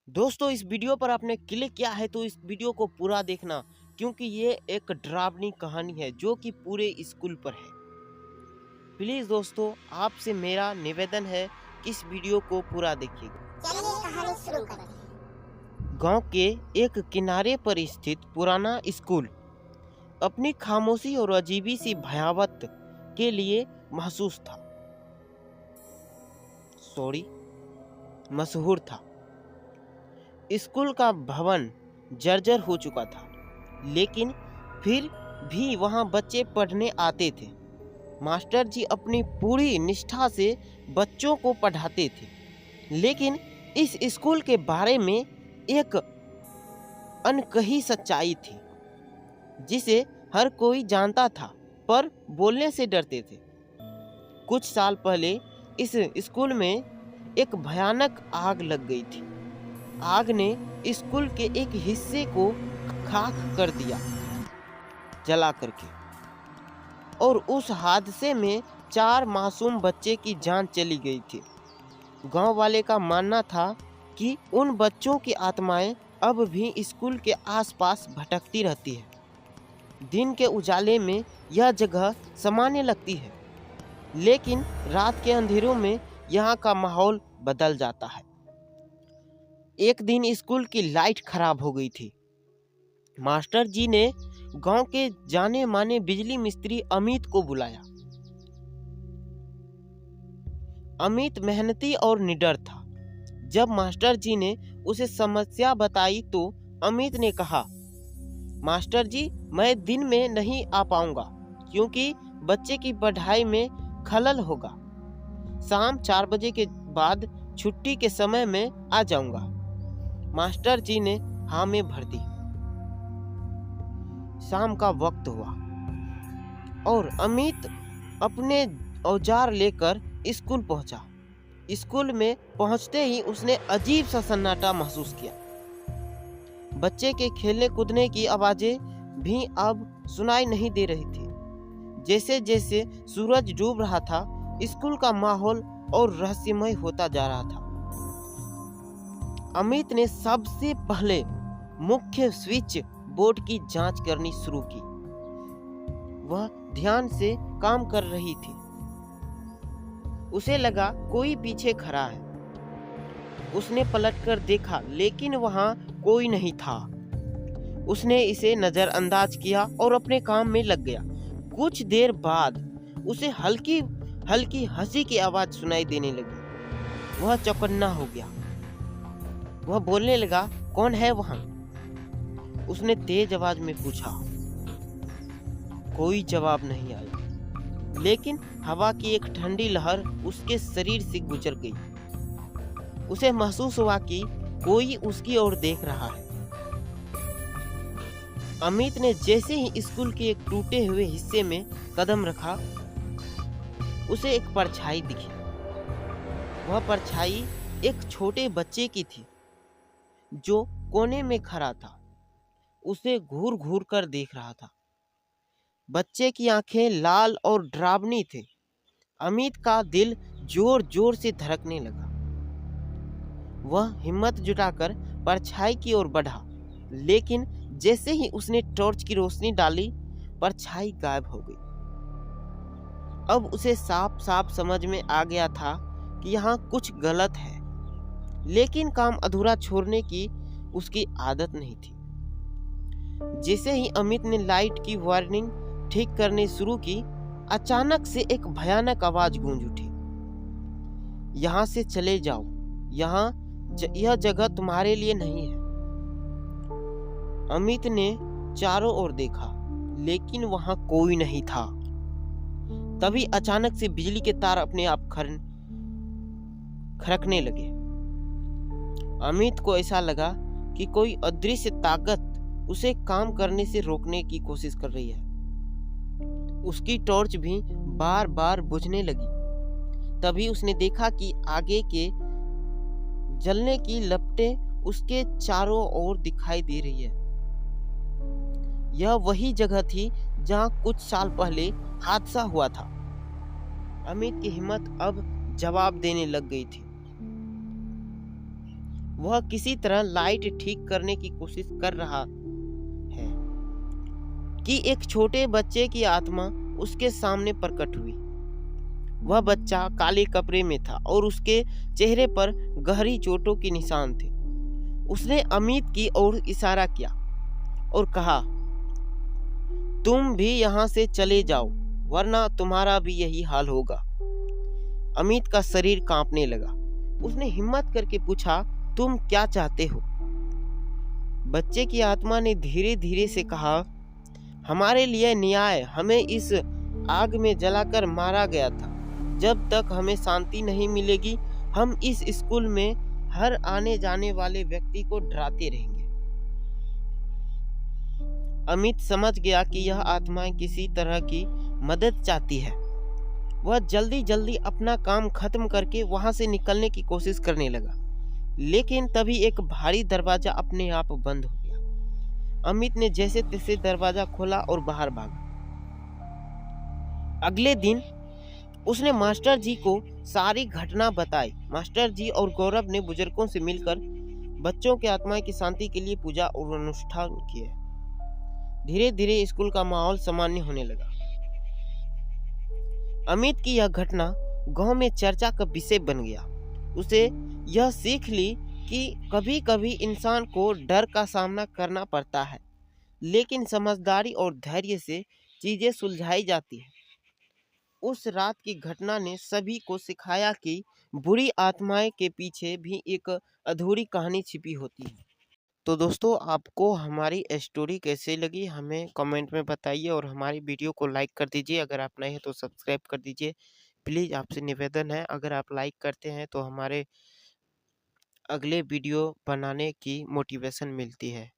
दोस्तों इस वीडियो पर आपने क्लिक किया है तो इस वीडियो को पूरा देखना, क्योंकि ये एक डरावनी कहानी है जो कि पूरे स्कूल पर है। प्लीज दोस्तों आपसे मेरा निवेदन है कि इस वीडियो को पूरा देखिएगा। चलिए कहानी शुरू करते हैं। गांव के एक किनारे पर स्थित पुराना स्कूल अपनी खामोशी और अजीबी सी भयावत के लिए महसूस था मशहूर था। स्कूल का भवन जर्जर हो चुका था, लेकिन फिर भी वहां बच्चे पढ़ने आते थे। मास्टर जी अपनी पूरी निष्ठा से बच्चों को पढ़ाते थे, लेकिन इस स्कूल के बारे में एक अनकही सच्चाई थी जिसे हर कोई जानता था, पर बोलने से डरते थे। कुछ साल पहले इस स्कूल में एक भयानक आग लग गई थी। आग ने स्कूल के एक हिस्से को खाक कर दिया जला करके, और उस हादसे में 4 मासूम बच्चे की जान चली गई थी। गांव वाले का मानना था कि उन बच्चों की आत्माएं अब भी स्कूल के आसपास भटकती रहती है। दिन के उजाले में यह जगह सामान्य लगती है, लेकिन रात के अंधेरों में यहाँ का माहौल बदल जाता है। एक दिन स्कूल की लाइट खराब हो गई थी। मास्टर जी ने गांव के जाने माने बिजली मिस्त्री अमित को बुलाया। अमित मेहनती और निडर था। जब मास्टर जी ने उसे समस्या बताई तो अमित ने कहा, मास्टर जी, मैं दिन में नहीं आ पाऊंगा क्योंकि बच्चे की पढ़ाई में खलल होगा। शाम 4 बजे के बाद छुट्टी के समय में आ जाऊंगा। मास्टर जी ने हाँ में भर दी। शाम का वक्त हुआ और अमित अपने औजार लेकर स्कूल पहुंचा। स्कूल में पहुंचते ही उसने अजीब सा सन्नाटा महसूस किया। बच्चे के खेलने कूदने की आवाजें भी अब सुनाई नहीं दे रही थी। जैसे जैसे सूरज डूब रहा था, स्कूल का माहौल और रहस्यमय होता जा रहा था। अमित ने सबसे पहले मुख्य स्विच बोर्ड की जांच करनी शुरू की। वह ध्यान से काम कर रही थी। उसे लगा कोई पीछे खड़ा है। उसने पलटकर देखा, लेकिन वहां कोई नहीं था। उसने इसे नजरअंदाज किया और अपने काम में लग गया। कुछ देर बाद उसे हल्की हल्की हंसी की आवाज सुनाई देने लगी। वह चौकन्ना हो गया। वह बोलने लगा, कौन है वहां? उसने तेज आवाज में पूछा। कोई जवाब नहीं आया, लेकिन हवा की एक ठंडी लहर उसके शरीर से गुजर गई। उसे महसूस हुआ कि कोई उसकी ओर देख रहा है। अमित ने जैसे ही स्कूल के एक टूटे हुए हिस्से में कदम रखा, उसे एक परछाई दिखी। वह परछाई एक छोटे बच्चे की थी जो कोने में खड़ा था। उसे घूर घूर कर देख रहा था। बच्चे की आंखें लाल और डरावनी थे। अमित का दिल जोर जोर से धड़कने लगा। वह हिम्मत जुटाकर परछाई की ओर बढ़ा, लेकिन जैसे ही उसने टॉर्च की रोशनी डाली, परछाई गायब हो गई। अब उसे साफ साफ समझ में आ गया था कि यहाँ कुछ गलत है, लेकिन काम अधूरा छोड़ने की उसकी आदत नहीं थी। जैसे ही अमित ने लाइट की वायरिंग ठीक करनी शुरू की, अचानक से एक भयानक आवाज गूंज उठी। यहाँ से चले जाओ, यह जगह तुम्हारे लिए नहीं है। अमित ने चारों ओर देखा, लेकिन वहां कोई नहीं था। तभी अचानक से बिजली के तार अपने आप खड़कने लगे। अमित को ऐसा लगा कि कोई अदृश्य ताकत उसे काम करने से रोकने की कोशिश कर रही है। उसकी टॉर्च भी बार बार बुझने लगी। तभी उसने देखा कि आगे के जलने की लपटें उसके चारों ओर दिखाई दे रही है। यह वही जगह थी जहां कुछ साल पहले हादसा हुआ था। अमित की हिम्मत अब जवाब देने लग गई थी। वह किसी तरह लाइट ठीक करने की कोशिश कर रहा है कि एक छोटे बच्चे की आत्मा उसके सामने प्रकट हुई। वह बच्चा काले कपड़े में था और उसके चेहरे पर गहरी चोटों के निशान थे। उसने अमित की ओर इशारा किया और कहा, तुम भी यहाँ से चले जाओ वरना तुम्हारा भी यही हाल होगा। अमित का शरीर कांपने लगा। उसने हिम्मत करके पूछा, तुम क्या चाहते हो? बच्चे की आत्मा ने धीरे धीरे से कहा, हमारे लिए न्याय। हमें इस आग में जलाकर मारा गया था। जब तक हमें शांति नहीं मिलेगी हम इस स्कूल में हर आने जाने वाले व्यक्ति को डराते रहेंगे। अमित समझ गया कि यह आत्मा किसी तरह की मदद चाहती है। वह जल्दी जल्दी अपना काम खत्म करके वहां से निकलने की कोशिश करने लगा, लेकिन तभी एक भारी दरवाजा अपने आप बंद हो गया। अमित ने जैसे तैसे दरवाजा खोला और बाहर भागा। अगले दिन उसने मास्टर जी को सारी घटना बताई। मास्टर जी और गौरव ने बुजुर्गों से मिलकर बच्चों की आत्मा की शांति के लिए पूजा और अनुष्ठान किए। धीरे धीरे स्कूल का माहौल सामान्य होने लगा। अमित की यह घटना गांव में चर्चा का विषय बन गया। उसे यह सीख ली कि कभी कभी इंसान को डर का सामना करना पड़ता है, लेकिन समझदारी और धैर्य से चीजें सुलझाई जाती है। उस रात की घटना ने सभी को सिखाया कि बुरी आत्माएं के पीछे भी एक अधूरी कहानी छिपी होती है। तो दोस्तों, आपको हमारी स्टोरी कैसे लगी हमें कमेंट में बताइए और हमारी वीडियो को लाइक कर दीजिए। अगर आप नए हैं तो सब्सक्राइब कर दीजिए। प्लीज़ आपसे निवेदन है, अगर आप लाइक करते हैं तो हमारे अगले वीडियो बनाने की मोटिवेशन मिलती है।